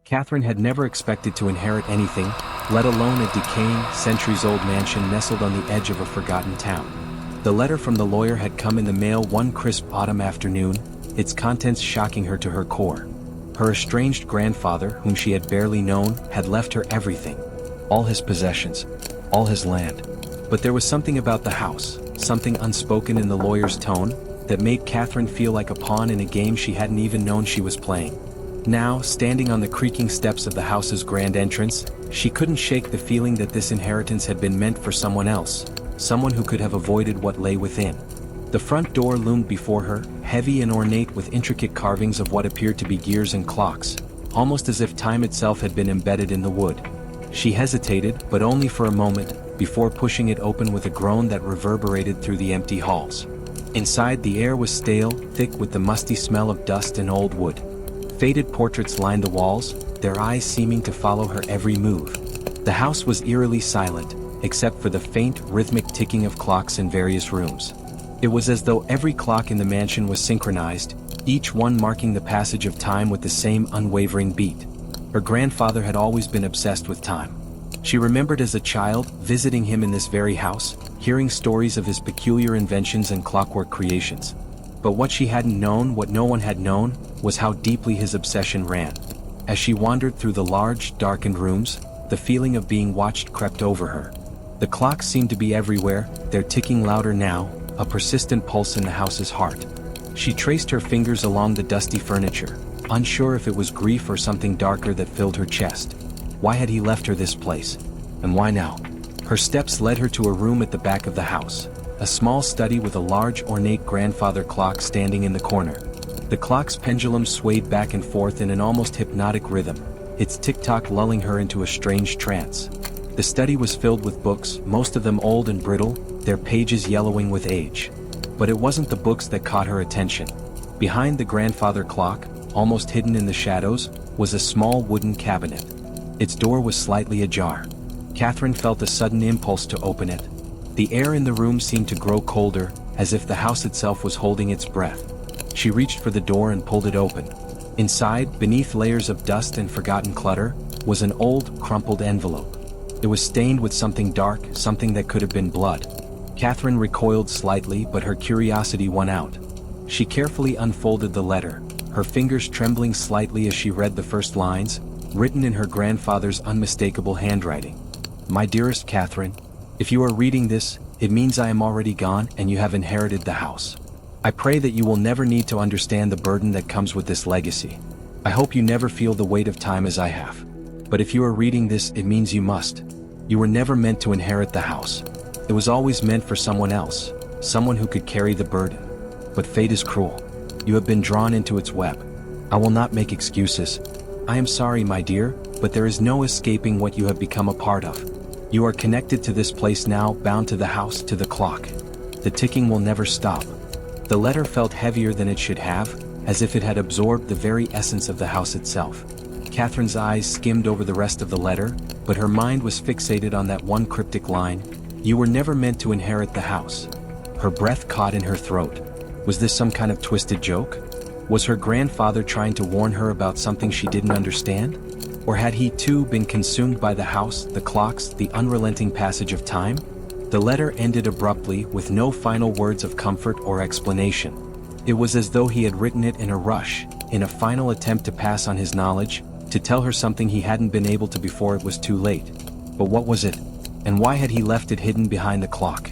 Catherine had never expected to inherit anything, let alone a decaying, centuries-old mansion nestled on the edge of a forgotten town. The letter from the lawyer had come in the mail one crisp autumn afternoon, its contents shocking her to her core. Her estranged grandfather, whom she had barely known, had left her everything. All his possessions, all his land. But there was something about the house, something unspoken in the lawyer's tone, that made Catherine feel like a pawn in a game she hadn't even known she was playing. Now, standing on the creaking steps of the house's grand entrance, she couldn't shake the feeling that this inheritance had been meant for someone else, someone who could have avoided what lay within. The front door loomed before her, heavy and ornate with intricate carvings of what appeared to be gears and clocks, almost as if time itself had been embedded in the wood. She hesitated, but only for a moment, before pushing it open with a groan that reverberated through the empty halls. Inside, the air was stale, thick with the musty smell of dust and old wood. Faded portraits lined the walls, their eyes seeming to follow her every move. The house was eerily silent, except for the faint, rhythmic ticking of clocks in various rooms. It was as though every clock in the mansion was synchronized, each one marking the passage of time with the same unwavering beat. Her grandfather had always been obsessed with time. She remembered as a child, visiting him in this very house, hearing stories of his peculiar inventions and clockwork creations. But what she hadn't known, what no one had known, was how deeply his obsession ran. As she wandered through the large, darkened rooms, the feeling of being watched crept over her. The clocks seemed to be everywhere, their ticking louder now, a persistent pulse in the house's heart. She traced her fingers along the dusty furniture, unsure if it was grief or something darker that filled her chest. Why had he left her this place? And why now? Her steps led her to a room at the back of the house, a small study with a large ornate grandfather clock standing in the corner. The clock's pendulum swayed back and forth in an almost hypnotic rhythm, its tick-tock lulling her into a strange trance. The study was filled with books, most of them old and brittle, their pages yellowing with age. But it wasn't the books that caught her attention. Behind the grandfather clock, almost hidden in the shadows, was a small wooden cabinet. Its door was slightly ajar. Catherine felt a sudden impulse to open it. The air in the room seemed to grow colder, as if the house itself was holding its breath. She reached for the door and pulled it open. Inside, beneath layers of dust and forgotten clutter, was an old, crumpled envelope. It was stained with something dark, something that could have been blood. Catherine recoiled slightly, but her curiosity won out. She carefully unfolded the letter, her fingers trembling slightly as she read the first lines, written in her grandfather's unmistakable handwriting. "My dearest Catherine, if you are reading this, it means I am already gone and you have inherited the house. I pray that you will never need to understand the burden that comes with this legacy. I hope you never feel the weight of time as I have. But if you are reading this, it means you must. You were never meant to inherit the house. It was always meant for someone else, someone who could carry the burden. But fate is cruel. You have been drawn into its web. I will not make excuses. I am sorry, my dear, but there is no escaping what you have become a part of. You are connected to this place now, bound to the house, to the clock. The ticking will never stop." The letter felt heavier than it should have, as if it had absorbed the very essence of the house itself. Catherine's eyes skimmed over the rest of the letter, but her mind was fixated on that one cryptic line, "You were never meant to inherit the house." Her breath caught in her throat. Was this some kind of twisted joke? Was her grandfather trying to warn her about something she didn't understand? Or had he too been consumed by the house, the clocks, the unrelenting passage of time? The letter ended abruptly, with no final words of comfort or explanation. It was as though he had written it in a rush, in a final attempt to pass on his knowledge, to tell her something he hadn't been able to before it was too late. But what was it? And why had he left it hidden behind the clock?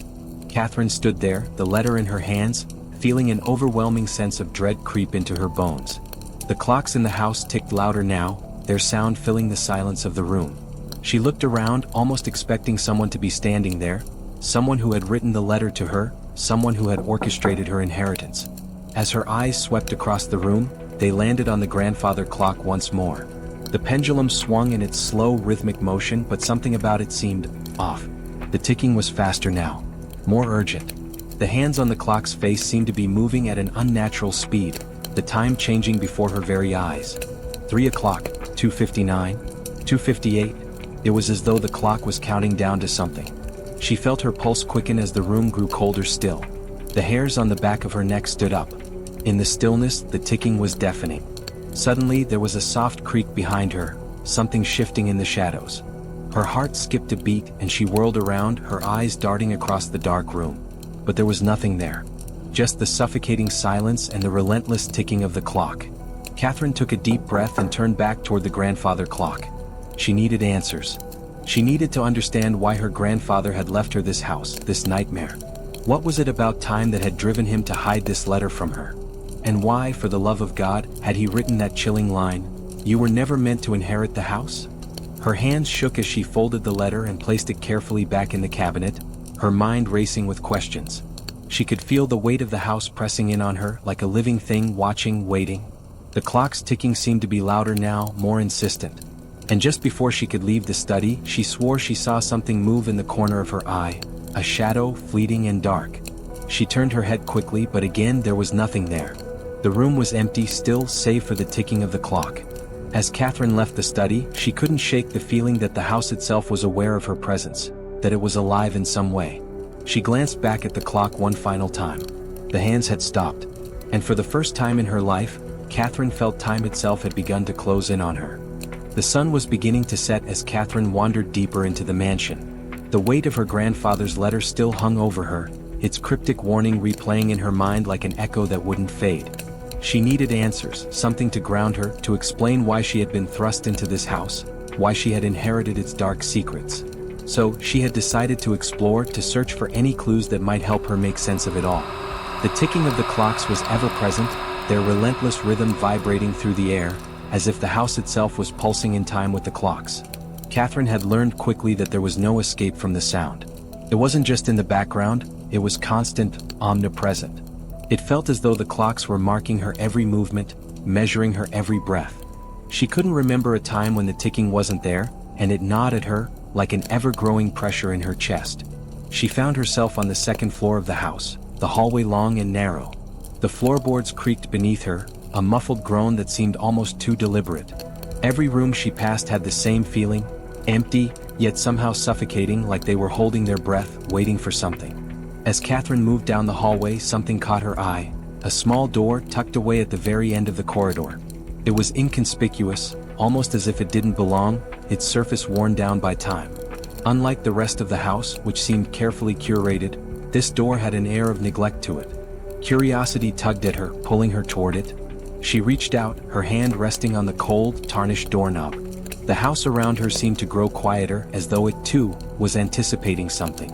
Catherine stood there, the letter in her hands, feeling an overwhelming sense of dread creep into her bones. The clocks in the house ticked louder now, their sound filling the silence of the room. She looked around, almost expecting someone to be standing there, someone who had written the letter to her, someone who had orchestrated her inheritance. As her eyes swept across the room, they landed on the grandfather clock once more. The pendulum swung in its slow, rhythmic motion, but something about it seemed off. The ticking was faster now, more urgent. The hands on the clock's face seemed to be moving at an unnatural speed, the time changing before her very eyes. 3 o'clock, 2:59, 2:58. It was as though the clock was counting down to something. She felt her pulse quicken as the room grew colder still. The hairs on the back of her neck stood up. In the stillness, the ticking was deafening. Suddenly, there was a soft creak behind her, something shifting in the shadows. Her heart skipped a beat and she whirled around, her eyes darting across the dark room. But there was nothing there. Just the suffocating silence and the relentless ticking of the clock. Catherine took a deep breath and turned back toward the grandfather clock. She needed answers. She needed to understand why her grandfather had left her this house, this nightmare. What was it about time that had driven him to hide this letter from her? And why, for the love of God, had he written that chilling line, "You were never meant to inherit the house"? Her hands shook as she folded the letter and placed it carefully back in the cabinet, her mind racing with questions. She could feel the weight of the house pressing in on her like a living thing watching, waiting. The clock's ticking seemed to be louder now, more insistent. And just before she could leave the study, she swore she saw something move in the corner of her eye, a shadow, fleeting and dark. She turned her head quickly, but again there was nothing there. The room was empty still, save for the ticking of the clock. As Catherine left the study, she couldn't shake the feeling that the house itself was aware of her presence, that it was alive in some way. She glanced back at the clock one final time. The hands had stopped. And for the first time in her life, Catherine felt time itself had begun to close in on her. The sun was beginning to set as Catherine wandered deeper into the mansion. The weight of her grandfather's letter still hung over her, its cryptic warning replaying in her mind like an echo that wouldn't fade. She needed answers, something to ground her, to explain why she had been thrust into this house, why she had inherited its dark secrets. So, she had decided to explore, to search for any clues that might help her make sense of it all. The ticking of the clocks was ever present, their relentless rhythm vibrating through the air, as if the house itself was pulsing in time with the clocks. Catherine had learned quickly that there was no escape from the sound. It wasn't just in the background, it was constant, omnipresent. It felt as though the clocks were marking her every movement, measuring her every breath. She couldn't remember a time when the ticking wasn't there, and it gnawed at her, like an ever-growing pressure in her chest. She found herself on the second floor of the house, the hallway long and narrow. The floorboards creaked beneath her, a muffled groan that seemed almost too deliberate. Every room she passed had the same feeling, empty, yet somehow suffocating, like they were holding their breath, waiting for something. As Catherine moved down the hallway, something caught her eye, a small door tucked away at the very end of the corridor. It was inconspicuous, almost as if it didn't belong, its surface worn down by time. Unlike the rest of the house, which seemed carefully curated, this door had an air of neglect to it. Curiosity tugged at her, pulling her toward it. She reached out, her hand resting on the cold, tarnished doorknob. The house around her seemed to grow quieter, as though it too was anticipating something.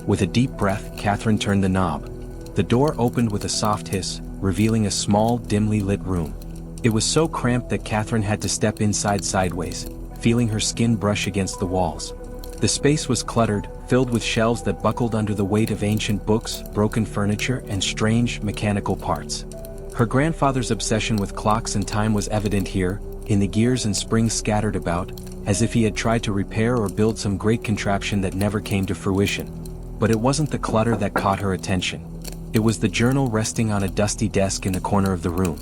With a deep breath, Catherine turned the knob. The door opened with a soft hiss, revealing a small, dimly lit room. It was so cramped that Catherine had to step inside sideways, feeling her skin brush against the walls. The space was cluttered, filled with shelves that buckled under the weight of ancient books, broken furniture, and strange, mechanical parts. Her grandfather's obsession with clocks and time was evident here, in the gears and springs scattered about, as if he had tried to repair or build some great contraption that never came to fruition. But it wasn't the clutter that caught her attention. It was the journal resting on a dusty desk in the corner of the room.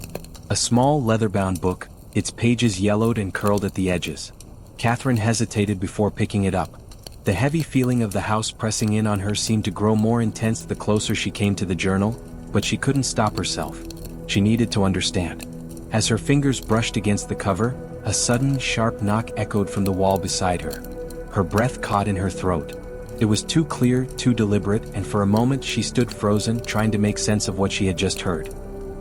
A small leather-bound book, its pages yellowed and curled at the edges. Catherine hesitated before picking it up. The heavy feeling of the house pressing in on her seemed to grow more intense the closer she came to the journal, but she couldn't stop herself. She needed to understand. As her fingers brushed against the cover, a sudden, sharp knock echoed from the wall beside her. Her breath caught in her throat. It was too clear, too deliberate, and for a moment she stood frozen, trying to make sense of what she had just heard.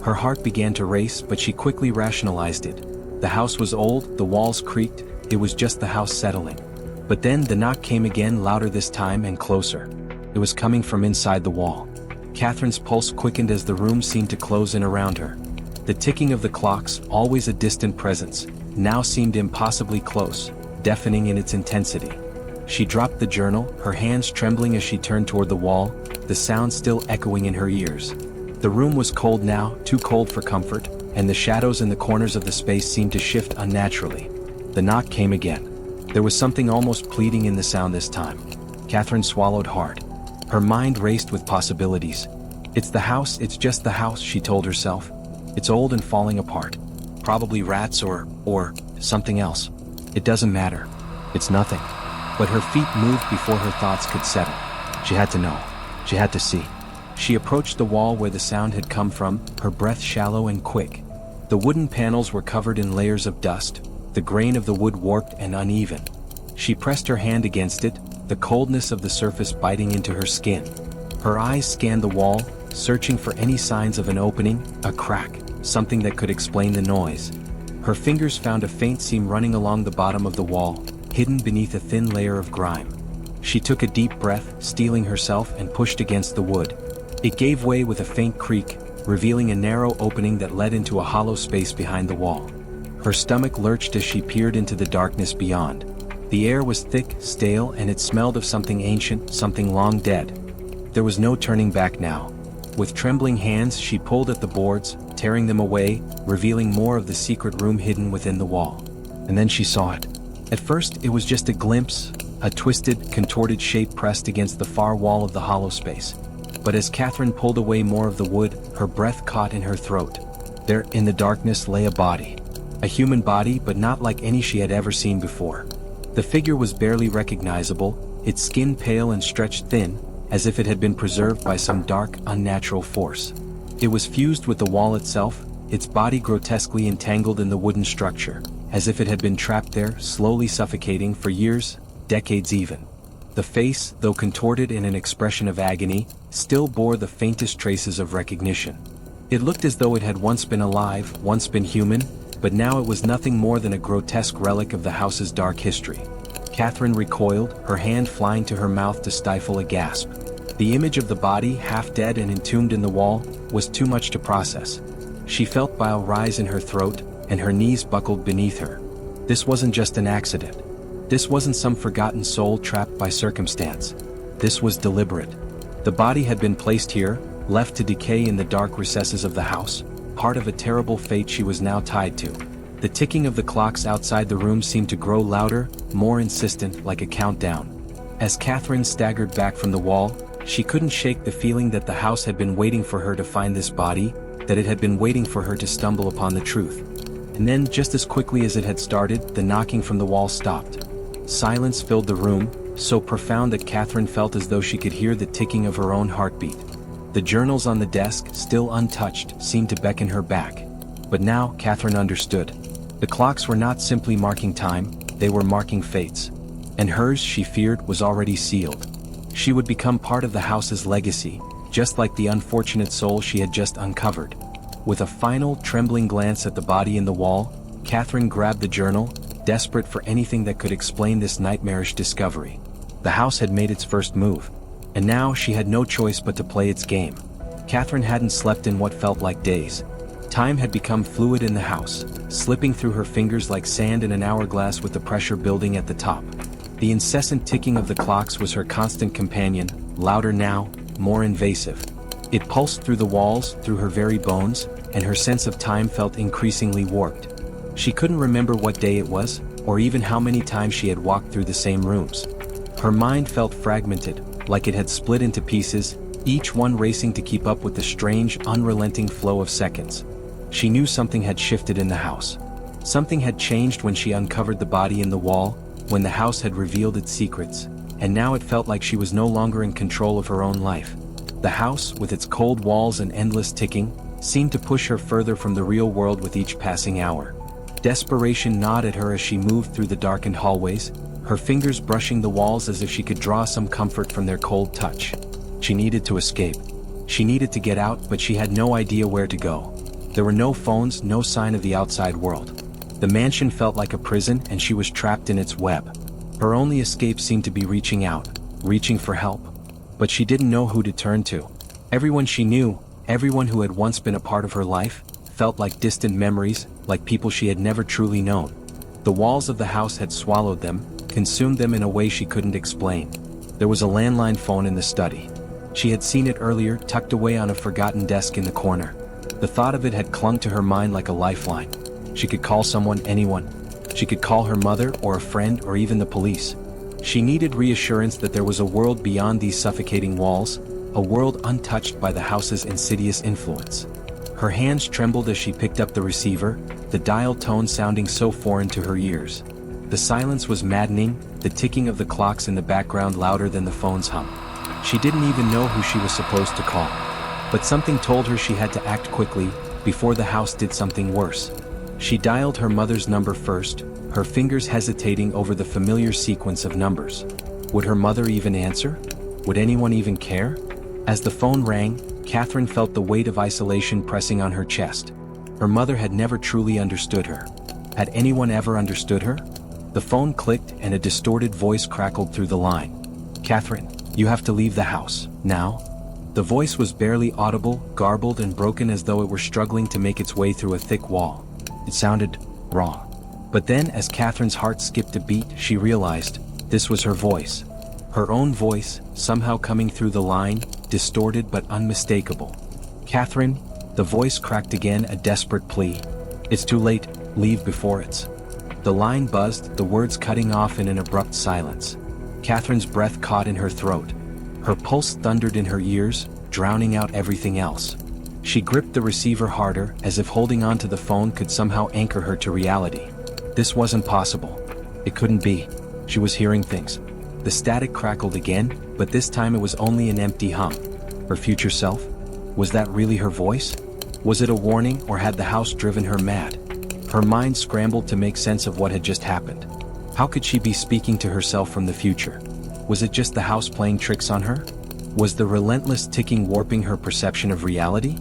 Her heart began to race, but she quickly rationalized it. The house was old, the walls creaked, it was just the house settling. But then the knock came again, louder this time and closer. It was coming from inside the wall. Catherine's pulse quickened as the room seemed to close in around her. The ticking of the clocks, always a distant presence, now seemed impossibly close, deafening in its intensity. She dropped the journal, her hands trembling as she turned toward the wall, the sound still echoing in her ears. The room was cold now, too cold for comfort, and the shadows in the corners of the space seemed to shift unnaturally. The knock came again. There was something almost pleading in the sound this time. Catherine swallowed hard. Her mind raced with possibilities. It's the house, it's just the house, she told herself. It's old and falling apart. Probably rats or something else. It doesn't matter. It's nothing. But her feet moved before her thoughts could settle. She had to know. She had to see. She approached the wall where the sound had come from, her breath shallow and quick. The wooden panels were covered in layers of dust, the grain of the wood warped and uneven. She pressed her hand against it, the coldness of the surface biting into her skin. Her eyes scanned the wall, searching for any signs of an opening, a crack, something that could explain the noise. Her fingers found a faint seam running along the bottom of the wall, hidden beneath a thin layer of grime. She took a deep breath, steeling herself, and pushed against the wood. It gave way with a faint creak, revealing a narrow opening that led into a hollow space behind the wall. Her stomach lurched as she peered into the darkness beyond. The air was thick, stale, and it smelled of something ancient, something long dead. There was no turning back now. With trembling hands, she pulled at the boards, tearing them away, revealing more of the secret room hidden within the wall. And then she saw it. At first, it was just a glimpse, a twisted, contorted shape pressed against the far wall of the hollow space. But as Catherine pulled away more of the wood, her breath caught in her throat. There, in the darkness, lay a body. A human body, but not like any she had ever seen before. The figure was barely recognizable, its skin pale and stretched thin, as if it had been preserved by some dark, unnatural force. It was fused with the wall itself, its body grotesquely entangled in the wooden structure, as if it had been trapped there, slowly suffocating for years, decades even. The face, though contorted in an expression of agony, still bore the faintest traces of recognition. It looked as though it had once been alive, once been human, but now it was nothing more than a grotesque relic of the house's dark history. Catherine recoiled, her hand flying to her mouth to stifle a gasp. The image of the body, half dead and entombed in the wall, was too much to process. She felt bile rise in her throat, and her knees buckled beneath her. This wasn't just an accident. This wasn't some forgotten soul trapped by circumstance. This was deliberate. The body had been placed here, left to decay in the dark recesses of the house, part of a terrible fate she was now tied to. The ticking of the clocks outside the room seemed to grow louder, more insistent, like a countdown. As Catherine staggered back from the wall, she couldn't shake the feeling that the house had been waiting for her to find this body, that it had been waiting for her to stumble upon the truth. And then, just as quickly as it had started, the knocking from the wall stopped. Silence filled the room, so profound that Catherine felt as though she could hear the ticking of her own heartbeat. The journals on the desk, still untouched, seemed to beckon her back. But now, Catherine understood. The clocks were not simply marking time, they were marking fates. And hers, she feared, was already sealed. She would become part of the house's legacy, just like the unfortunate soul she had just uncovered. With a final, trembling glance at the body in the wall, Catherine grabbed the journal, desperate for anything that could explain this nightmarish discovery. The house had made its first move, and now she had no choice but to play its game. Catherine hadn't slept in what felt like days. Time had become fluid in the house, slipping through her fingers like sand in an hourglass with the pressure building at the top. The incessant ticking of the clocks was her constant companion, louder now, more invasive. It pulsed through the walls, through her very bones, and her sense of time felt increasingly warped. She couldn't remember what day it was, or even how many times she had walked through the same rooms. Her mind felt fragmented, like it had split into pieces, each one racing to keep up with the strange, unrelenting flow of seconds. She knew something had shifted in the house. Something had changed when she uncovered the body in the wall, when the house had revealed its secrets, and now it felt like she was no longer in control of her own life. The house, with its cold walls and endless ticking, seemed to push her further from the real world with each passing hour. Desperation gnawed at her as she moved through the darkened hallways, her fingers brushing the walls as if she could draw some comfort from their cold touch. She needed to escape. She needed to get out, but she had no idea where to go. There were no phones, no sign of the outside world. The mansion felt like a prison, and she was trapped in its web. Her only escape seemed to be reaching out, reaching for help. But she didn't know who to turn to. Everyone she knew, everyone who had once been a part of her life, felt like distant memories, like people she had never truly known. The walls of the house had swallowed them, consumed them in a way she couldn't explain. There was a landline phone in the study. She had seen it earlier, tucked away on a forgotten desk in the corner. The thought of it had clung to her mind like a lifeline. She could call someone, anyone. She could call her mother, or a friend, or even the police. She needed reassurance that there was a world beyond these suffocating walls, a world untouched by the house's insidious influence. Her hands trembled as she picked up the receiver, the dial tone sounding so foreign to her ears. The silence was maddening, the ticking of the clocks in the background louder than the phone's hum. She didn't even know who she was supposed to call. But something told her she had to act quickly, before the house did something worse. She dialed her mother's number first, her fingers hesitating over the familiar sequence of numbers. Would her mother even answer? Would anyone even care? As the phone rang, Catherine felt the weight of isolation pressing on her chest. Her mother had never truly understood her. Had anyone ever understood her? The phone clicked and a distorted voice crackled through the line. "Catherine, you have to leave the house, now." The voice was barely audible, garbled and broken as though it were struggling to make its way through a thick wall. It sounded wrong. But then, as Catherine's heart skipped a beat, she realized this was her voice. Her own voice, somehow coming through the line, distorted but unmistakable. "Catherine," the voice cracked again, a desperate plea. "It's too late, leave before it's..." The line buzzed, the words cutting off in an abrupt silence. Catherine's breath caught in her throat. Her pulse thundered in her ears, drowning out everything else. She gripped the receiver harder, as if holding on to the phone could somehow anchor her to reality. This wasn't possible. It couldn't be. She was hearing things. The static crackled again, but this time it was only an empty hum. Her future self? Was that really her voice? Was it a warning, or had the house driven her mad? Her mind scrambled to make sense of what had just happened. How could she be speaking to herself from the future? Was it just the house playing tricks on her? Was the relentless ticking warping her perception of reality?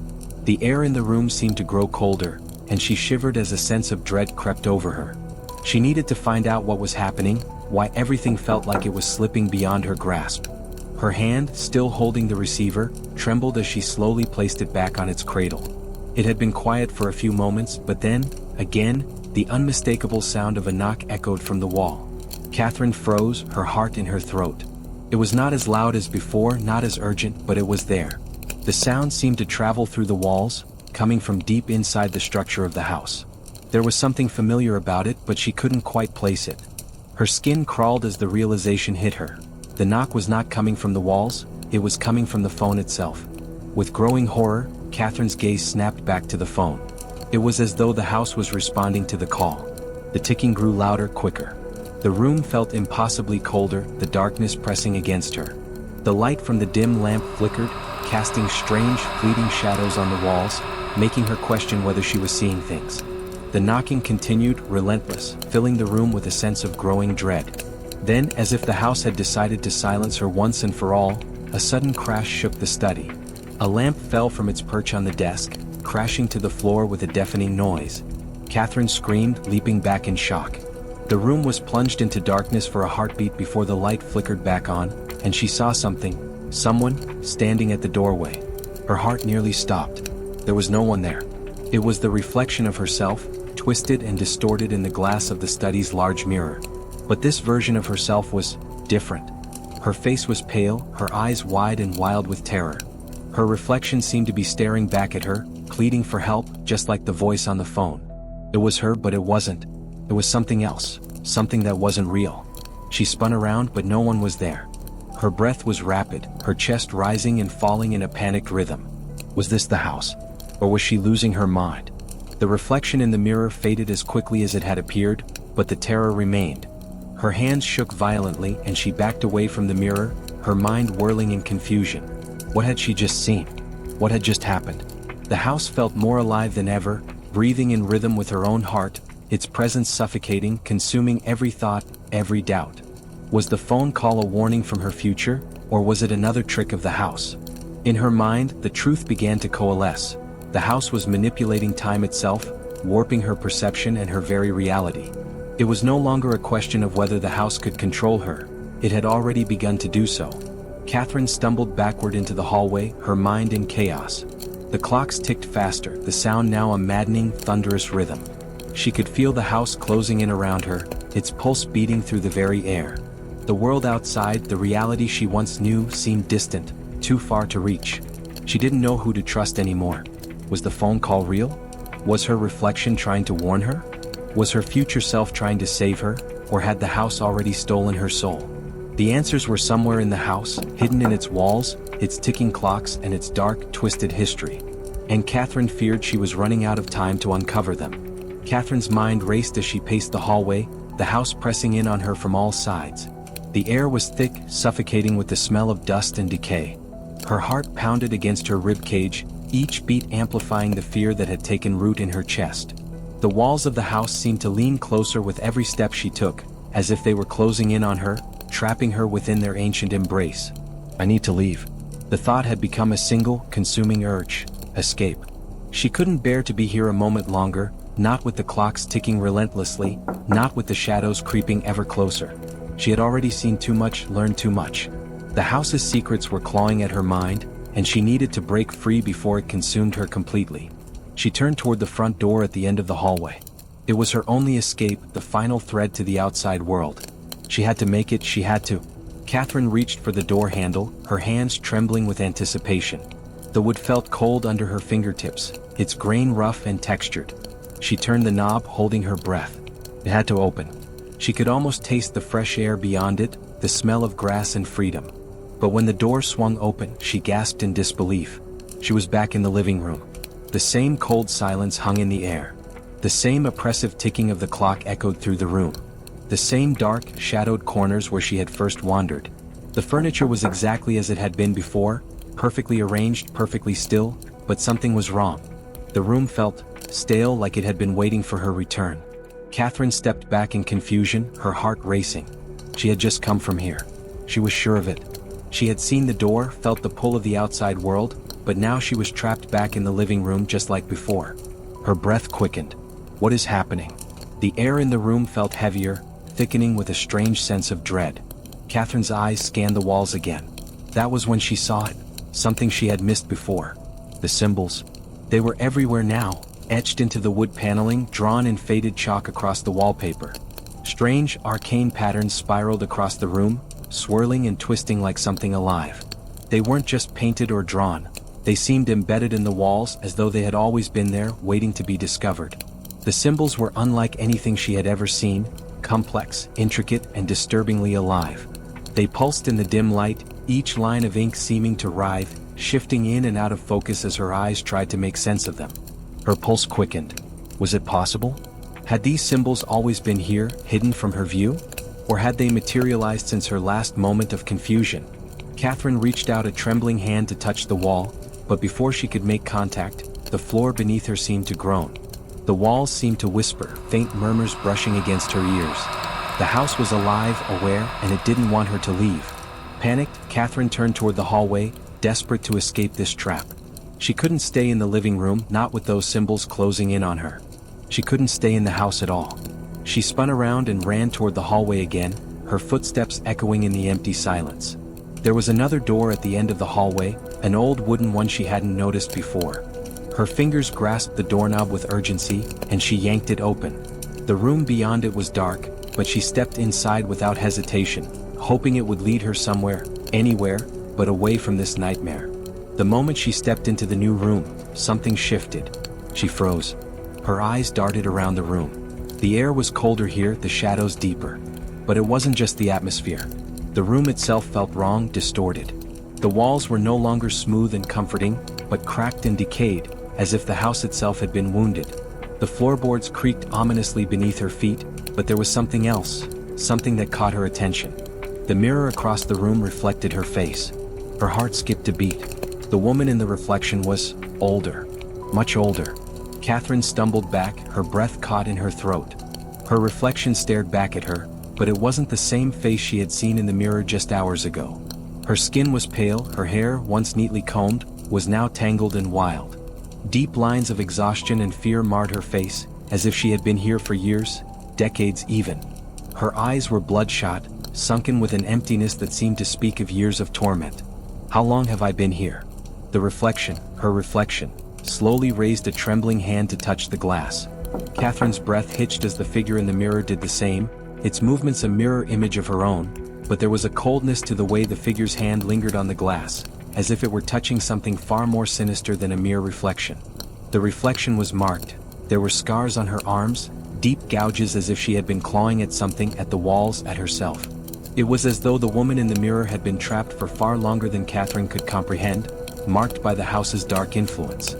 The air in the room seemed to grow colder, and she shivered as a sense of dread crept over her. She needed to find out what was happening, why everything felt like it was slipping beyond her grasp. Her hand, still holding the receiver, trembled as she slowly placed it back on its cradle. It had been quiet for a few moments, but then, again, the unmistakable sound of a knock echoed from the wall. Catherine froze, her heart in her throat. It was not as loud as before, not as urgent, but it was there. The sound seemed to travel through the walls, coming from deep inside the structure of the house. There was something familiar about it, but she couldn't quite place it. Her skin crawled as the realization hit her. The knock was not coming from the walls, it was coming from the phone itself. With growing horror, Catherine's gaze snapped back to the phone. It was as though the house was responding to the call. The ticking grew louder, quicker. The room felt impossibly colder, the darkness pressing against her. The light from the dim lamp flickered, casting strange, fleeting shadows on the walls, making her question whether she was seeing things. The knocking continued, relentless, filling the room with a sense of growing dread. Then, as if the house had decided to silence her once and for all, a sudden crash shook the study. A lamp fell from its perch on the desk, crashing to the floor with a deafening noise. Catherine screamed, leaping back in shock. The room was plunged into darkness for a heartbeat before the light flickered back on, and she saw something, someone, standing at the doorway. Her heart nearly stopped. There was no one there. It was the reflection of herself, twisted and distorted in the glass of the study's large mirror. But this version of herself was different. Her face was pale, her eyes wide and wild with terror. Her reflection seemed to be staring back at her, pleading for help, just like the voice on the phone. It was her, but it wasn't. It was something else, something that wasn't real. She spun around, but no one was there. Her breath was rapid, her chest rising and falling in a panicked rhythm. Was this the house? Or was she losing her mind? The reflection in the mirror faded as quickly as it had appeared, but the terror remained. Her hands shook violently and she backed away from the mirror, her mind whirling in confusion. What had she just seen? What had just happened? The house felt more alive than ever, breathing in rhythm with her own heart, its presence suffocating, consuming every thought, every doubt. Was the phone call a warning from her future, or was it another trick of the house? In her mind, the truth began to coalesce. The house was manipulating time itself, warping her perception and her very reality. It was no longer a question of whether the house could control her. It had already begun to do so. Catherine stumbled backward into the hallway, her mind in chaos. The clocks ticked faster, the sound now a maddening, thunderous rhythm. She could feel the house closing in around her, its pulse beating through the very air. The world outside, the reality she once knew, seemed distant, too far to reach. She didn't know who to trust anymore. Was the phone call real? Was her reflection trying to warn her? Was her future self trying to save her, or had the house already stolen her soul? The answers were somewhere in the house, hidden in its walls, its ticking clocks and its dark, twisted history. And Catherine feared she was running out of time to uncover them. Catherine's mind raced as she paced the hallway, the house pressing in on her from all sides. The air was thick, suffocating with the smell of dust and decay. Her heart pounded against her rib cage, each beat amplifying the fear that had taken root in her chest. The walls of the house seemed to lean closer with every step she took, as if they were closing in on her, trapping her within their ancient embrace. I need to leave. The thought had become a single, consuming urge. Escape. She couldn't bear to be here a moment longer, not with the clocks ticking relentlessly, not with the shadows creeping ever closer. She had already seen too much, learned too much. The house's secrets were clawing at her mind, and she needed to break free before it consumed her completely. She turned toward the front door at the end of the hallway. It was her only escape, the final thread to the outside world. She had to make it, she had to. Catherine reached for the door handle, her hands trembling with anticipation. The wood felt cold under her fingertips, its grain rough and textured. She turned the knob, holding her breath. It had to open. She could almost taste the fresh air beyond it, the smell of grass and freedom. But when the door swung open, she gasped in disbelief. She was back in the living room. The same cold silence hung in the air. The same oppressive ticking of the clock echoed through the room. The same dark, shadowed corners where she had first wandered. The furniture was exactly as it had been before, perfectly arranged, perfectly still, but something was wrong. The room felt stale, like it had been waiting for her return. Catherine stepped back in confusion, her heart racing. She had just come from here. She was sure of it. She had seen the door, felt the pull of the outside world, but now she was trapped back in the living room just like before. Her breath quickened. What is happening? The air in the room felt heavier, thickening with a strange sense of dread. Catherine's eyes scanned the walls again. That was when she saw it, something she had missed before. The symbols. They were everywhere now, etched into the wood paneling, drawn in faded chalk across the wallpaper. Strange, arcane patterns spiraled across the room, swirling and twisting like something alive. They weren't just painted or drawn. They seemed embedded in the walls as though they had always been there, waiting to be discovered. The symbols were unlike anything she had ever seen, complex, intricate, and disturbingly alive. They pulsed in the dim light, each line of ink seeming to writhe, shifting in and out of focus as her eyes tried to make sense of them. Her pulse quickened. Was it possible? Had these symbols always been here, hidden from her view? Or had they materialized since her last moment of confusion? Catherine reached out a trembling hand to touch the wall, but before she could make contact, the floor beneath her seemed to groan. The walls seemed to whisper, faint murmurs brushing against her ears. The house was alive, aware, and it didn't want her to leave. Panicked, Catherine turned toward the hallway, desperate to escape this trap. She couldn't stay in the living room, not with those symbols closing in on her. She couldn't stay in the house at all. She spun around and ran toward the hallway again, her footsteps echoing in the empty silence. There was another door at the end of the hallway, an old wooden one she hadn't noticed before. Her fingers grasped the doorknob with urgency, and she yanked it open. The room beyond it was dark, but she stepped inside without hesitation, hoping it would lead her somewhere, anywhere, but away from this nightmare. The moment she stepped into the new room, something shifted. She froze. Her eyes darted around the room. The air was colder here, the shadows deeper. But it wasn't just the atmosphere. The room itself felt wrong, distorted. The walls were no longer smooth and comforting, but cracked and decayed, as if the house itself had been wounded. The floorboards creaked ominously beneath her feet, but there was something else, something that caught her attention. The mirror across the room reflected her face. Her heart skipped a beat. The woman in the reflection was older, much older. Catherine stumbled back, her breath caught in her throat. Her reflection stared back at her, but it wasn't the same face she had seen in the mirror just hours ago. Her skin was pale, her hair, once neatly combed, was now tangled and wild. Deep lines of exhaustion and fear marred her face, as if she had been here for years, decades even. Her eyes were bloodshot, sunken with an emptiness that seemed to speak of years of torment. How long have I been here? The reflection, her reflection, slowly raised a trembling hand to touch the glass. Catherine's breath hitched as the figure in the mirror did the same, its movements a mirror image of her own, but there was a coldness to the way the figure's hand lingered on the glass, as if it were touching something far more sinister than a mere reflection. The reflection was marked. There were scars on her arms, deep gouges as if she had been clawing at something, at the walls, at herself. It was as though the woman in the mirror had been trapped for far longer than Catherine could comprehend, marked by the house's dark influence.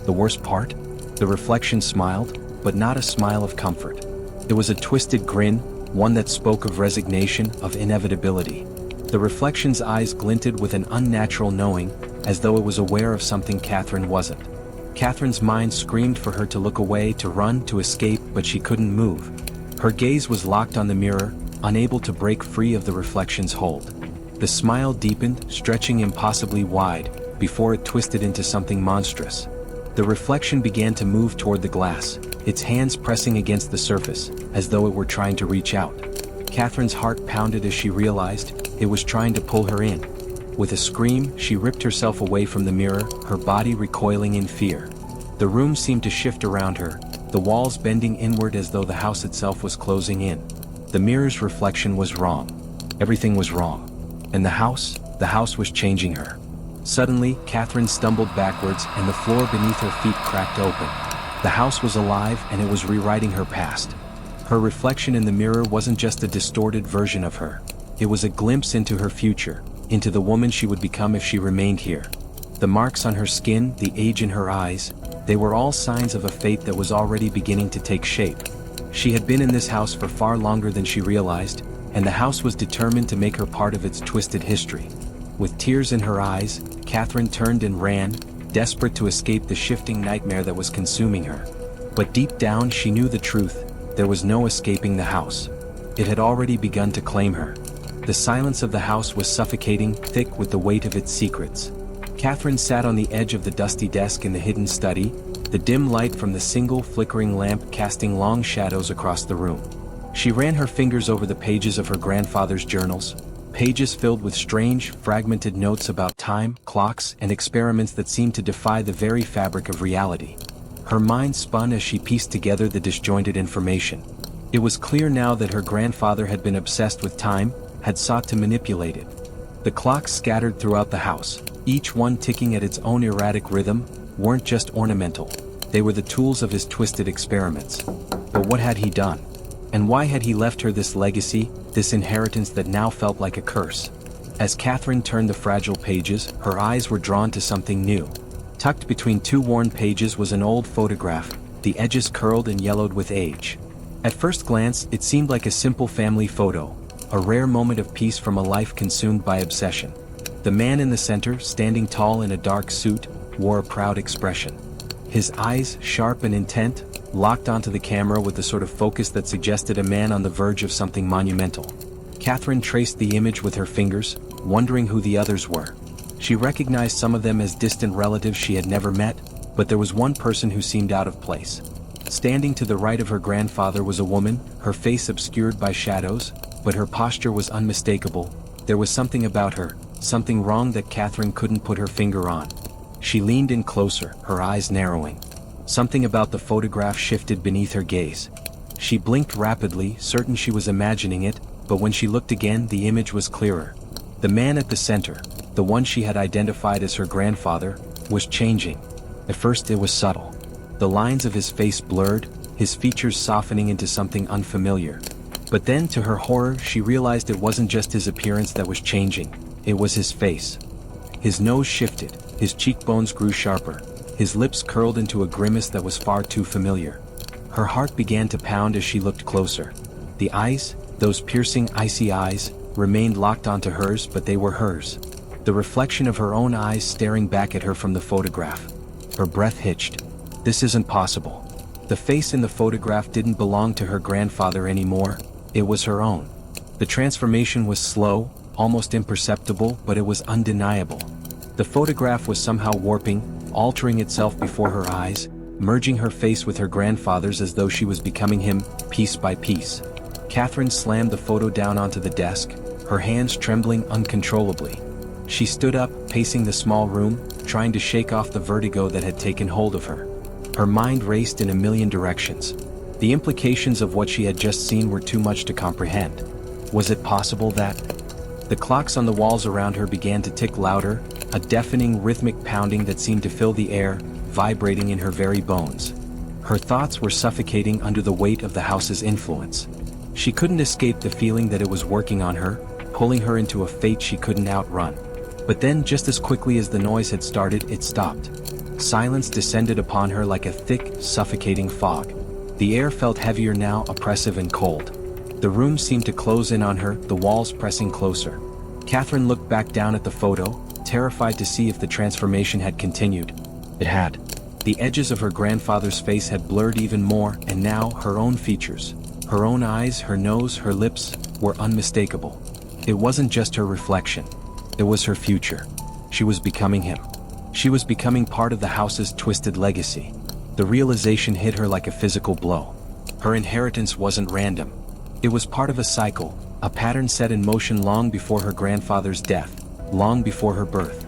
The worst part? The reflection smiled, but not a smile of comfort. It was a twisted grin, one that spoke of resignation, of inevitability. The reflection's eyes glinted with an unnatural knowing, as though it was aware of something Catherine wasn't. Catherine's mind screamed for her to look away, to run, to escape, but she couldn't move. Her gaze was locked on the mirror, unable to break free of the reflection's hold. The smile deepened, stretching impossibly wide, before it twisted into something monstrous. The reflection began to move toward the glass, its hands pressing against the surface, as though it were trying to reach out. Catherine's heart pounded as she realized it was trying to pull her in. With a scream, she ripped herself away from the mirror, her body recoiling in fear. The room seemed to shift around her, the walls bending inward as though the house itself was closing in. The mirror's reflection was wrong. Everything was wrong. And the house was changing her. Suddenly, Catherine stumbled backwards and the floor beneath her feet cracked open. The house was alive and it was rewriting her past. Her reflection in the mirror wasn't just a distorted version of her. It was a glimpse into her future, into the woman she would become if she remained here. The marks on her skin, the age in her eyes, they were all signs of a fate that was already beginning to take shape. She had been in this house for far longer than she realized, and the house was determined to make her part of its twisted history. With tears in her eyes, Catherine turned and ran, desperate to escape the shifting nightmare that was consuming her. But deep down she knew the truth. There was no escaping the house. It had already begun to claim her. The silence of the house was suffocating, thick with the weight of its secrets. Catherine sat on the edge of the dusty desk in the hidden study, the dim light from the single flickering lamp casting long shadows across the room. She ran her fingers over the pages of her grandfather's journals, pages filled with strange, fragmented notes about time, clocks, and experiments that seemed to defy the very fabric of reality. Her mind spun as she pieced together the disjointed information. It was clear now that her grandfather had been obsessed with time, had sought to manipulate it. The clocks scattered throughout the house, each one ticking at its own erratic rhythm, weren't just ornamental. They were the tools of his twisted experiments. But what had he done? And why had he left her this legacy, this inheritance that now felt like a curse? As Catherine turned the fragile pages, her eyes were drawn to something new. Tucked between two worn pages was an old photograph, the edges curled and yellowed with age. At first glance, it seemed like a simple family photo, a rare moment of peace from a life consumed by obsession. The man in the center, standing tall in a dark suit, wore a proud expression. His eyes, sharp and intent, locked onto the camera with the sort of focus that suggested a man on the verge of something monumental. Catherine traced the image with her fingers, wondering who the others were. She recognized some of them as distant relatives she had never met, but there was one person who seemed out of place. Standing to the right of her grandfather was a woman, her face obscured by shadows, but her posture was unmistakable. There was something about her, something wrong that Catherine couldn't put her finger on. She leaned in closer, her eyes narrowing. Something about the photograph shifted beneath her gaze. She blinked rapidly, certain she was imagining it, but when she looked again, the image was clearer. The man at the center, the one she had identified as her grandfather, was changing. At first it was subtle. The lines of his face blurred, his features softening into something unfamiliar. But then, to her horror, she realized it wasn't just his appearance that was changing, it was his face. His nose shifted, his cheekbones grew sharper, his lips curled into a grimace that was far too familiar. Her heart began to pound as she looked closer. The eyes, those piercing, icy eyes, remained locked onto hers, but they were hers. The reflection of her own eyes staring back at her from the photograph. Her breath hitched. This isn't possible. The face in the photograph didn't belong to her grandfather anymore, it was her own. The transformation was slow, almost imperceptible, but it was undeniable. The photograph was somehow warping, altering itself before her eyes, merging her face with her grandfather's as though she was becoming him, piece by piece. Catherine slammed the photo down onto the desk, her hands trembling uncontrollably. She stood up, pacing the small room, trying to shake off the vertigo that had taken hold of her. Her mind raced in a million directions. The implications of what she had just seen were too much to comprehend. Was it possible that... The clocks on the walls around her began to tick louder, a deafening rhythmic pounding that seemed to fill the air, vibrating in her very bones. Her thoughts were suffocating under the weight of the house's influence. She couldn't escape the feeling that it was working on her, pulling her into a fate she couldn't outrun. But then, just as quickly as the noise had started, it stopped. Silence descended upon her like a thick, suffocating fog. The air felt heavier now, oppressive and cold. The room seemed to close in on her, the walls pressing closer. Catherine looked back down at the photo, terrified to see if the transformation had continued. It had. The edges of her grandfather's face had blurred even more, and now her own features, her own eyes, her nose, her lips, were unmistakable. It wasn't just her reflection. It was her future. She was becoming him. She was becoming part of the house's twisted legacy. The realization hit her like a physical blow. Her inheritance wasn't random. It was part of a cycle, a pattern set in motion long before her grandfather's death, long before her birth.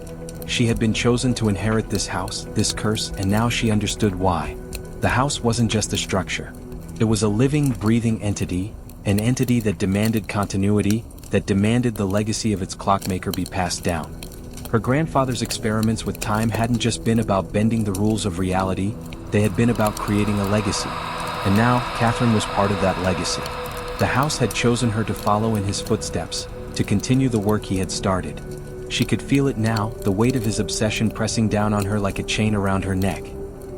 She had been chosen to inherit this house, this curse, and now she understood why. The house wasn't just a structure. It was a living, breathing entity, an entity that demanded continuity, that demanded the legacy of its clockmaker be passed down. Her grandfather's experiments with time hadn't just been about bending the rules of reality, they had been about creating a legacy. And now, Catherine was part of that legacy. The house had chosen her to follow in his footsteps, to continue the work he had started. She could feel it now, the weight of his obsession pressing down on her like a chain around her neck.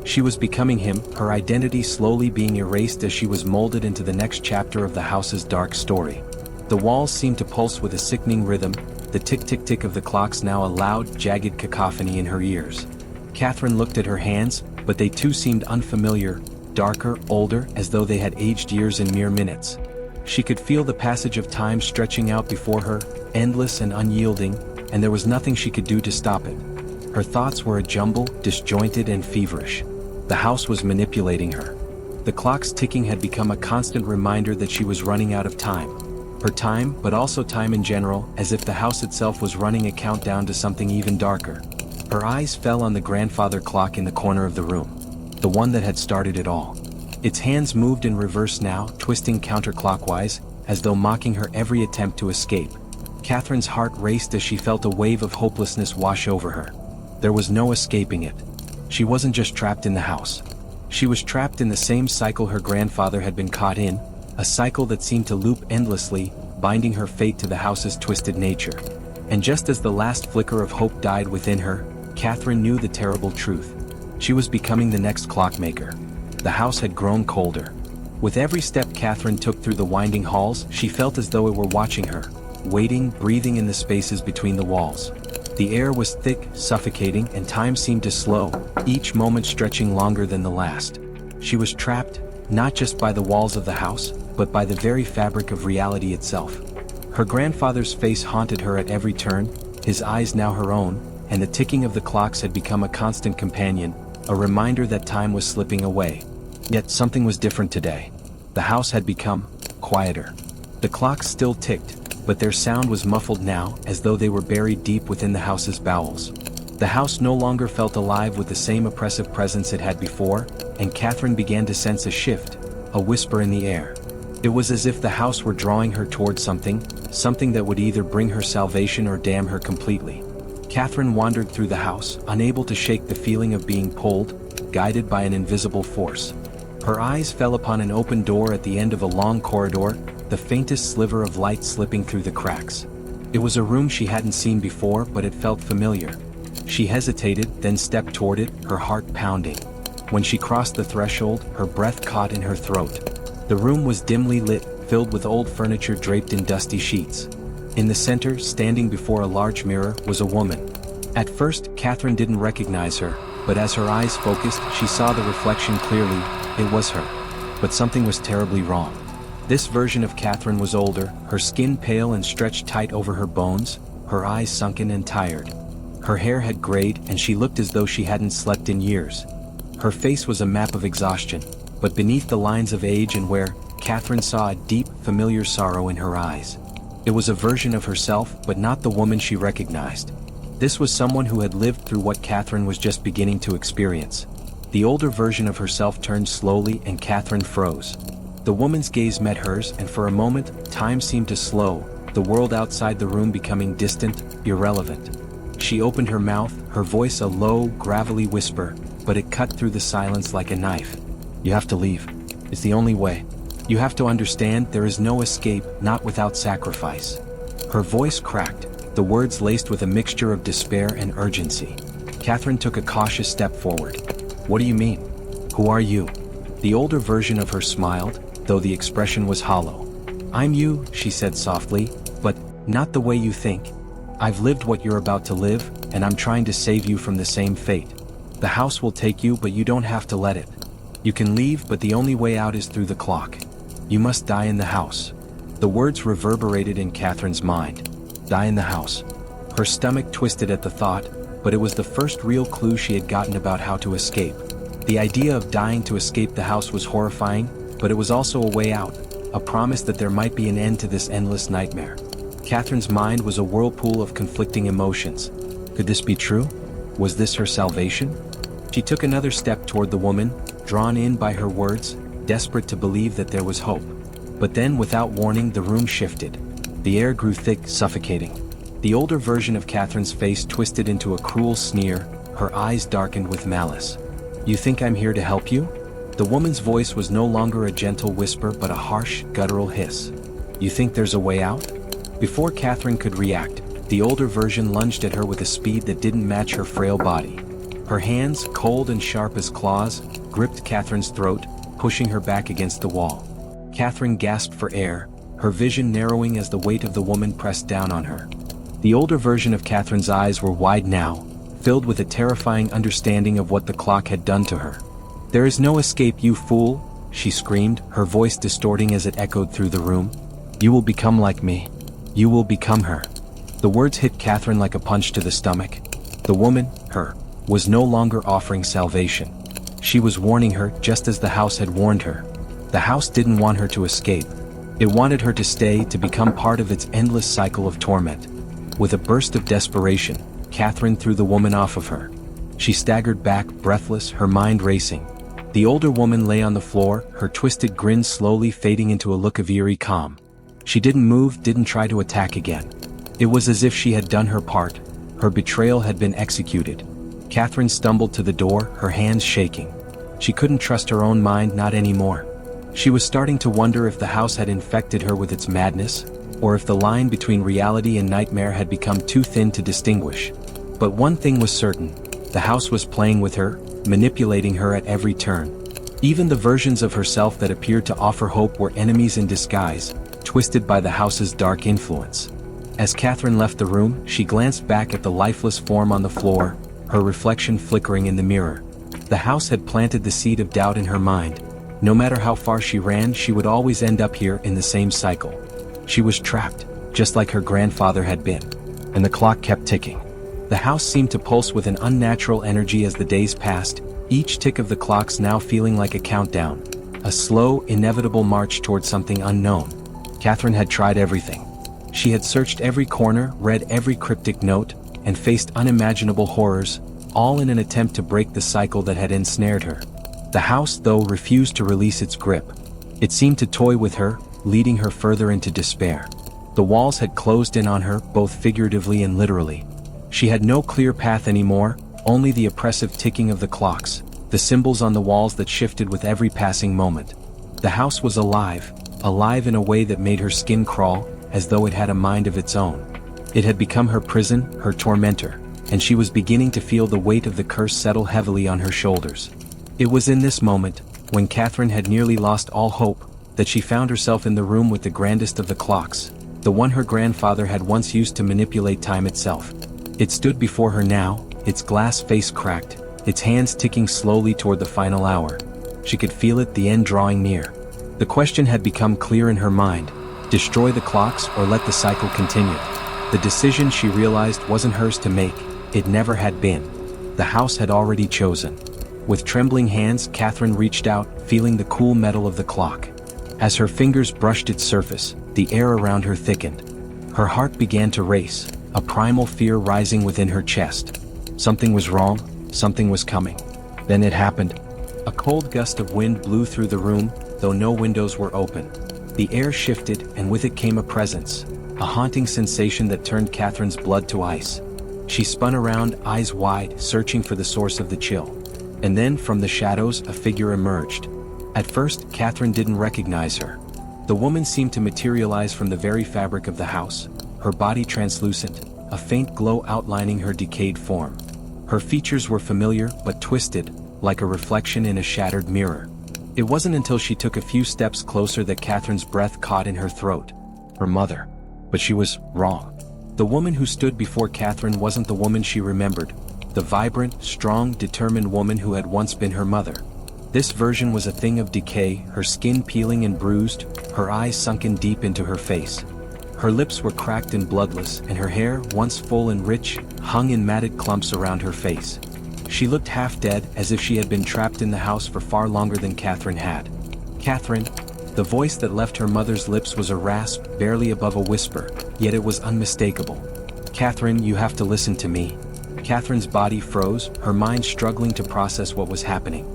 She was becoming him, her identity slowly being erased as she was molded into the next chapter of the house's dark story. The walls seemed to pulse with a sickening rhythm, the tick-tick-tick of the clocks now a loud, jagged cacophony in her ears. Catherine looked at her hands, but they too seemed unfamiliar, darker, older, as though they had aged years in mere minutes. She could feel the passage of time stretching out before her, endless and unyielding, and there was nothing she could do to stop it. Her thoughts were a jumble, disjointed and feverish. The house was manipulating her. The clock's ticking had become a constant reminder that she was running out of time. Her time, but also time in general, as if the house itself was running a countdown to something even darker. Her eyes fell on the grandfather clock in the corner of the room, the one that had started it all. Its hands moved in reverse now, twisting counterclockwise, as though mocking her every attempt to escape. Catherine's heart raced as she felt a wave of hopelessness wash over her. There was no escaping it. She wasn't just trapped in the house. She was trapped in the same cycle her grandfather had been caught in, a cycle that seemed to loop endlessly, binding her fate to the house's twisted nature. And just as the last flicker of hope died within her, Catherine knew the terrible truth. She was becoming the next clockmaker. The house had grown colder. With every step Catherine took through the winding halls, she felt as though it were watching her, waiting, breathing in the spaces between the walls. The air was thick, suffocating, and time seemed to slow, each moment stretching longer than the last. She was trapped, not just by the walls of the house, but by the very fabric of reality itself. Her grandfather's face haunted her at every turn, his eyes now her own, and the ticking of the clocks had become a constant companion, a reminder that time was slipping away. Yet something was different today. The house had become quieter. The clocks still ticked, but their sound was muffled now, as though they were buried deep within the house's bowels. The house no longer felt alive with the same oppressive presence it had before, and Catherine began to sense a shift, a whisper in the air. It was as if the house were drawing her towards something that would either bring her salvation or damn her completely. Catherine wandered through the house, unable to shake the feeling of being pulled, guided by an invisible force. Her eyes fell upon an open door at the end of a long corridor, the faintest sliver of light slipping through the cracks. It was a room she hadn't seen before, but it felt familiar. She hesitated, then stepped toward it, her heart pounding. When she crossed the threshold, her breath caught in her throat. The room was dimly lit, filled with old furniture draped in dusty sheets. In the center, standing before a large mirror, was a woman. At first, Catherine didn't recognize her, but as her eyes focused, she saw the reflection clearly. It was her. But something was terribly wrong. This version of Catherine was older, her skin pale and stretched tight over her bones, her eyes sunken and tired. Her hair had grayed, and she looked as though she hadn't slept in years. Her face was a map of exhaustion, but beneath the lines of age and wear, Catherine saw a deep, familiar sorrow in her eyes. It was a version of herself, but not the woman she recognized. This was someone who had lived through what Catherine was just beginning to experience. The older version of herself turned slowly, and Catherine froze. The woman's gaze met hers, and for a moment, time seemed to slow, the world outside the room becoming distant, irrelevant. She opened her mouth, her voice a low, gravelly whisper, but it cut through the silence like a knife. "You have to leave. It's the only way. You have to understand there is no escape, not without sacrifice." Her voice cracked, the words laced with a mixture of despair and urgency. Catherine took a cautious step forward. "What do you mean? Who are you?" The older version of her smiled, though the expression was hollow. "I'm you," she said softly, "but not the way you think. I've lived what you're about to live, and I'm trying to save you from the same fate." The house will take you, but you don't have to let it. You can leave, but the only way out is through the clock. You must die in the house. The words reverberated in Catherine's mind. Die in the house. Her stomach twisted at the thought, but it was the first real clue she had gotten about how to escape. The idea of dying to escape the house was horrifying, but it was also a way out, a promise that there might be an end to this endless nightmare. Catherine's mind was a whirlpool of conflicting emotions. Could this be true? Was this her salvation? She took another step toward the woman, drawn in by her words, desperate to believe that there was hope. But then, without warning, the room shifted. The air grew thick, suffocating. The older version of Catherine's face twisted into a cruel sneer, her eyes darkened with malice. You think I'm here to help you? The woman's voice was no longer a gentle whisper but a harsh, guttural hiss. You think there's a way out? Before Catherine could react, the older version lunged at her with a speed that didn't match her frail body. Her hands, cold and sharp as claws, gripped Catherine's throat, pushing her back against the wall. Catherine gasped for air, her vision narrowing as the weight of the woman pressed down on her. The older version of Catherine's eyes were wide now, filled with a terrifying understanding of what the clock had done to her. There is no escape, you fool, she screamed, her voice distorting as it echoed through the room. You will become like me. You will become her. The words hit Catherine like a punch to the stomach. The woman, her, was no longer offering salvation. She was warning her just as the house had warned her. The house didn't want her to escape. It wanted her to stay, to become part of its endless cycle of torment. With a burst of desperation, Catherine threw the woman off of her. She staggered back, breathless, her mind racing. The older woman lay on the floor, her twisted grin slowly fading into a look of eerie calm. She didn't move, didn't try to attack again. It was as if she had done her part. Her betrayal had been executed. Catherine stumbled to the door, her hands shaking. She couldn't trust her own mind, not anymore. She was starting to wonder if the house had infected her with its madness, or if the line between reality and nightmare had become too thin to distinguish. But one thing was certain, the house was playing with her, manipulating her at every turn. Even the versions of herself that appeared to offer hope were enemies in disguise, twisted by the house's dark influence. As Catherine left the room, she glanced back at the lifeless form on the floor, her reflection flickering in the mirror. The house had planted the seed of doubt in her mind. No matter how far she ran, she would always end up here in the same cycle. She was trapped, just like her grandfather had been. And the clock kept ticking. The house seemed to pulse with an unnatural energy as the days passed, each tick of the clocks now feeling like a countdown. A slow, inevitable march toward something unknown. Catherine had tried everything. She had searched every corner, read every cryptic note, and faced unimaginable horrors, all in an attempt to break the cycle that had ensnared her. The house, though, refused to release its grip. It seemed to toy with her, leading her further into despair. The walls had closed in on her, both figuratively and literally. She had no clear path anymore, only the oppressive ticking of the clocks, the symbols on the walls that shifted with every passing moment. The house was alive, alive in a way that made her skin crawl, as though it had a mind of its own. It had become her prison, her tormentor, and she was beginning to feel the weight of the curse settle heavily on her shoulders. It was in this moment, when Catherine had nearly lost all hope, that she found herself in the room with the grandest of the clocks, the one her grandfather had once used to manipulate time itself. It stood before her now, its glass face cracked, its hands ticking slowly toward the final hour. She could feel it, the end drawing near. The question had become clear in her mind: destroy the clocks or let the cycle continue. The decision, she realized, wasn't hers to make. It never had been. The house had already chosen. With trembling hands, Catherine reached out, feeling the cool metal of the clock. As her fingers brushed its surface, the air around her thickened. Her heart began to race, a primal fear rising within her chest. Something was wrong, something was coming. Then it happened. A cold gust of wind blew through the room, though no windows were open. The air shifted, and with it came a presence, a haunting sensation that turned Catherine's blood to ice. She spun around, eyes wide, searching for the source of the chill. And then, from the shadows, a figure emerged. At first, Catherine didn't recognize her. The woman seemed to materialize from the very fabric of the house, her body translucent, a faint glow outlining her decayed form. Her features were familiar, but twisted, like a reflection in a shattered mirror. It wasn't until she took a few steps closer that Catherine's breath caught in her throat. Her mother. But she was wrong. The woman who stood before Catherine wasn't the woman she remembered. the vibrant, strong, determined woman who had once been her mother. This version was a thing of decay, her skin peeling and bruised, her eyes sunken deep into her face. Her lips were cracked and bloodless, and her hair, once full and rich, hung in matted clumps around her face. She looked half dead, as if she had been trapped in the house for far longer than Catherine had. Catherine. The voice that left her mother's lips was a rasp, barely above a whisper, yet it was unmistakable. Catherine, you have to listen to me. Catherine's body froze, her mind struggling to process what was happening.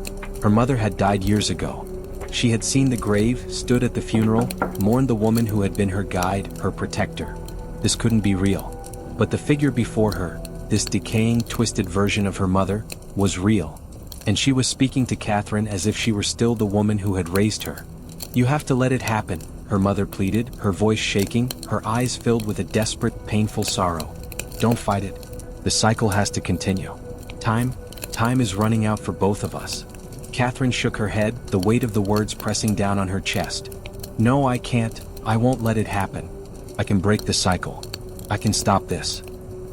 Her mother had died years ago. She had seen the grave, stood at the funeral, mourned the woman who had been her guide, her protector. This couldn't be real. But the figure before her, this decaying, twisted version of her mother, was real. And she was speaking to Catherine as if she were still the woman who had raised her. You have to let it happen, her mother pleaded, her voice shaking, her eyes filled with a desperate, painful sorrow. Don't fight it. The cycle has to continue. Time is running out for both of us. Catherine shook her head, the weight of the words pressing down on her chest. No, I can't. I won't let it happen. I can break the cycle. I can stop this.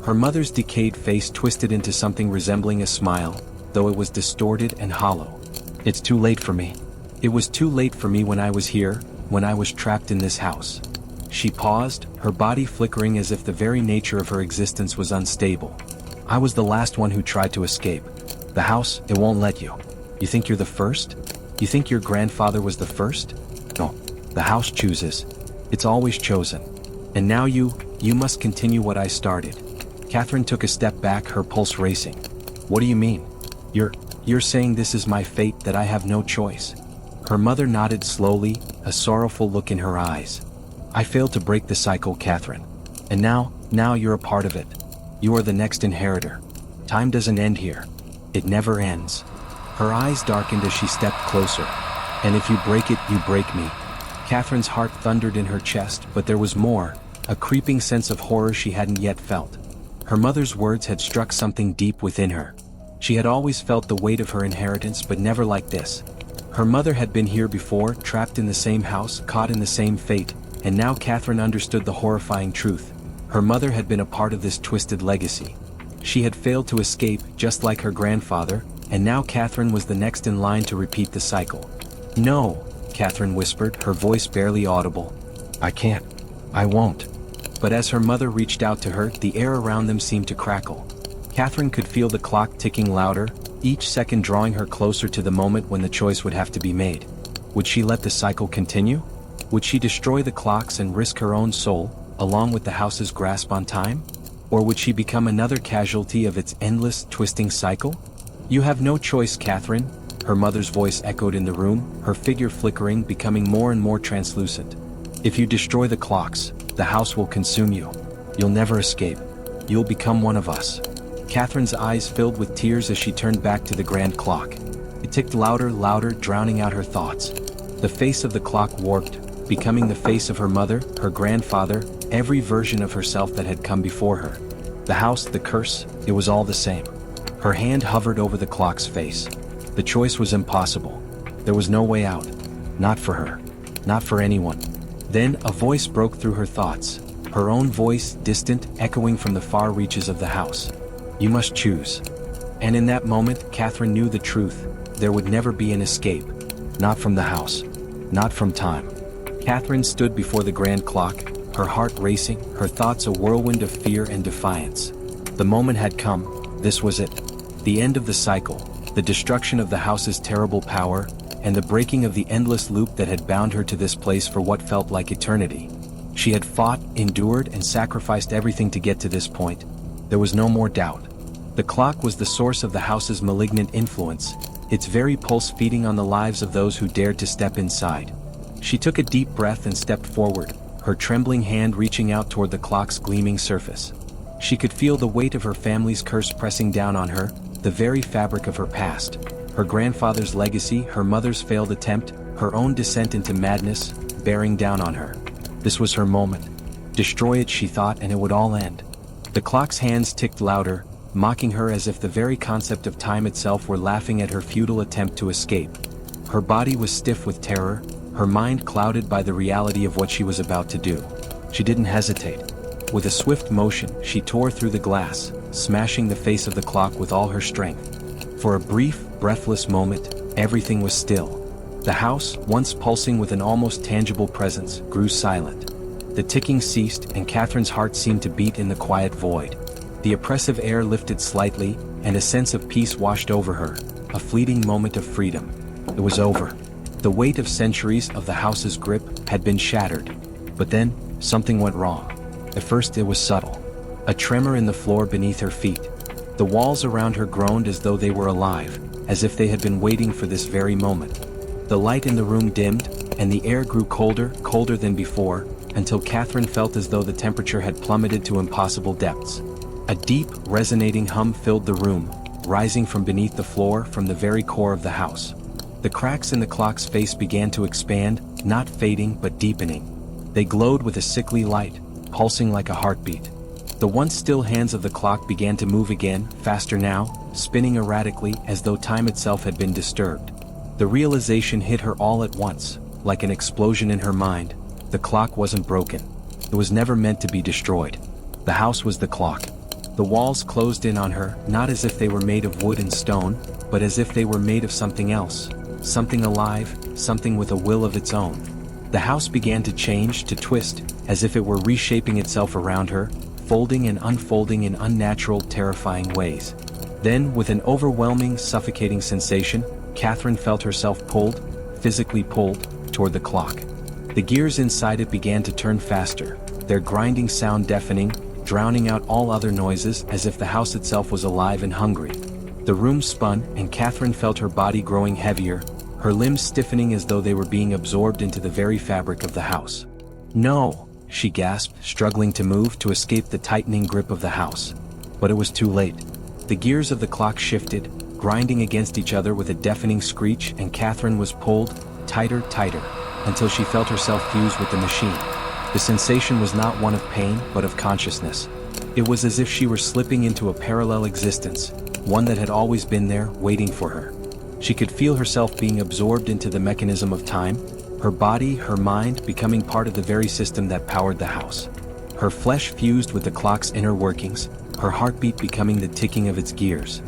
Her mother's decayed face twisted into something resembling a smile, though it was distorted and hollow. It's too late for me. It was too late for me when I was here, when I was trapped in this house. She paused, her body flickering as if the very nature of her existence was unstable. I was the last one who tried to escape. The house, it won't let you. You think you're the first? You think your grandfather was the first? No, the house chooses. It's always chosen. And now you must continue what I started. Catherine took a step back, her pulse racing. What do you mean? You're saying this is my fate, that I have no choice? Her mother nodded slowly, a sorrowful look in her eyes. I failed to break the cycle, Catherine. And now you're a part of it. You are the next inheritor. Time doesn't end here. It never ends. Her eyes darkened as she stepped closer. And if you break it, you break me. Catherine's heart thundered in her chest, but there was more, a creeping sense of horror she hadn't yet felt. Her mother's words had struck something deep within her. She had always felt the weight of her inheritance, but never like this. Her mother had been here before, trapped in the same house, caught in the same fate, and now Catherine understood the horrifying truth. Her mother had been a part of this twisted legacy. She had failed to escape, just like her grandfather, and now Catherine was the next in line to repeat the cycle. No, Catherine whispered, her voice barely audible. I can't. I won't. But as her mother reached out to her, the air around them seemed to crackle. Catherine could feel the clock ticking louder, each second drawing her closer to the moment when the choice would have to be made. Would she let the cycle continue? Would she destroy the clocks and risk her own soul, along with the house's grasp on time? Or would she become another casualty of its endless, twisting cycle? You have no choice, Catherine, her mother's voice echoed in the room, her figure flickering, becoming more and more translucent. If you destroy the clocks, the house will consume you. You'll never escape. You'll become one of us. Catherine's eyes filled with tears as she turned back to the grand clock. It ticked louder, drowning out her thoughts. The face of the clock warped, becoming the face of her mother, her grandfather, every version of herself that had come before her. The house, the curse, it was all the same. Her hand hovered over the clock's face. The choice was impossible. There was no way out. Not for her. Not for anyone. Then a voice broke through her thoughts. Her own voice, distant, echoing from the far reaches of the house. You must choose. And in that moment, Catherine knew the truth. There would never be an escape. Not from the house. Not from time. Catherine stood before the grand clock, her heart racing, her thoughts a whirlwind of fear and defiance. The moment had come. This was it. The end of the cycle, the destruction of the house's terrible power, and the breaking of the endless loop that had bound her to this place for what felt like eternity. She had fought, endured, and sacrificed everything to get to this point. There was no more doubt. The clock was the source of the house's malignant influence, its very pulse feeding on the lives of those who dared to step inside. She took a deep breath and stepped forward, her trembling hand reaching out toward the clock's gleaming surface. She could feel the weight of her family's curse pressing down on her, the very fabric of her past. Her grandfather's legacy, her mother's failed attempt, her own descent into madness, bearing down on her. This was her moment. Destroy it, she thought, and it would all end. The clock's hands ticked louder, mocking her as if the very concept of time itself were laughing at her futile attempt to escape. Her body was stiff with terror, her mind clouded by the reality of what she was about to do. She didn't hesitate. With a swift motion, she tore through the glass, smashing the face of the clock with all her strength. For a brief, breathless moment, everything was still. The house, once pulsing with an almost tangible presence, grew silent. The ticking ceased, and Catherine's heart seemed to beat in the quiet void. The oppressive air lifted slightly, and a sense of peace washed over her, a fleeting moment of freedom. It was over. The weight of centuries of the house's grip had been shattered. But then, something went wrong. At first it was subtle. A tremor in the floor beneath her feet. The walls around her groaned as though they were alive, as if they had been waiting for this very moment. The light in the room dimmed, and the air grew colder than before, until Catherine felt as though the temperature had plummeted to impossible depths. A deep, resonating hum filled the room, rising from beneath the floor from the very core of the house. The cracks in the clock's face began to expand, not fading but deepening. They glowed with a sickly light, pulsing like a heartbeat. The once still hands of the clock began to move again, faster now, spinning erratically as though time itself had been disturbed. The realization hit her all at once, like an explosion in her mind. The clock wasn't broken. It was never meant to be destroyed. The house was the clock. The walls closed in on her, not as if they were made of wood and stone, but as if they were made of something else. Something alive, something with a will of its own. The house began to change, to twist, as if it were reshaping itself around her, folding and unfolding in unnatural, terrifying ways. Then, with an overwhelming, suffocating sensation, Catherine felt herself pulled, physically pulled, toward the clock. The gears inside it began to turn faster, their grinding sound deafening, drowning out all other noises as if the house itself was alive and hungry. The room spun, and Catherine felt her body growing heavier, her limbs stiffening as though they were being absorbed into the very fabric of the house. "No!" she gasped, struggling to move to escape the tightening grip of the house. But it was too late. The gears of the clock shifted, grinding against each other with a deafening screech, and Catherine was pulled, tighter, until she felt herself fuse with the machine. The sensation was not one of pain, but of consciousness. It was as if she were slipping into a parallel existence, one that had always been there, waiting for her. She could feel herself being absorbed into the mechanism of time, her body, her mind becoming part of the very system that powered the house. Her flesh fused with the clock's inner workings, her heartbeat becoming the ticking of its gears.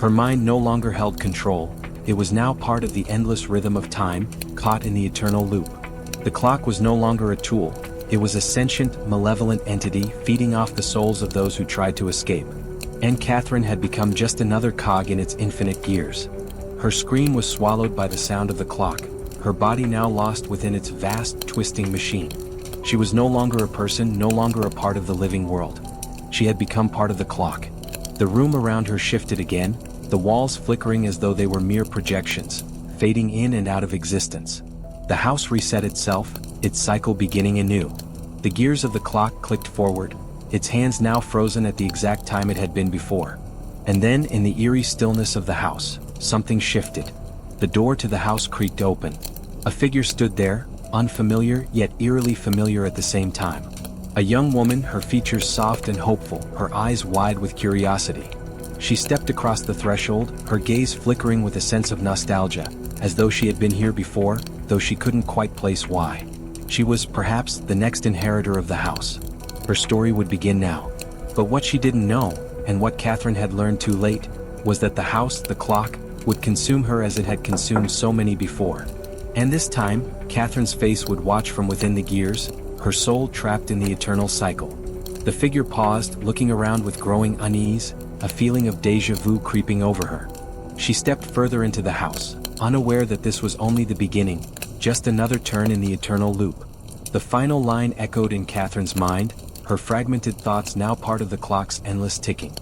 Her mind no longer held control, it was now part of the endless rhythm of time, caught in the eternal loop. The clock was no longer a tool, it was a sentient, malevolent entity feeding off the souls of those who tried to escape. And Catherine had become just another cog in its infinite gears. Her scream was swallowed by the sound of the clock, her body now lost within its vast, twisting machine. She was no longer a person, no longer a part of the living world. She had become part of the clock. The room around her shifted again, the walls flickering as though they were mere projections, fading in and out of existence. The house reset itself, its cycle beginning anew. The gears of the clock clicked forward, its hands now frozen at the exact time it had been before. And then, in the eerie stillness of the house, something shifted. The door to the house creaked open. A figure stood there, unfamiliar yet eerily familiar at the same time. A young woman, her features soft and hopeful, her eyes wide with curiosity. She stepped across the threshold, her gaze flickering with a sense of nostalgia, as though she had been here before, though she couldn't quite place why. She was, perhaps, the next inheritor of the house. Her story would begin now. But what she didn't know, and what Catherine had learned too late, was that the house, the clock, would consume her as it had consumed so many before. And this time, Catherine's face would watch from within the gears, her soul trapped in the eternal cycle. The figure paused, looking around with growing unease, a feeling of déjà vu creeping over her. She stepped further into the house, unaware that this was only the beginning, just another turn in the eternal loop. The final line echoed in Catherine's mind, her fragmented thoughts now part of the clock's endless ticking.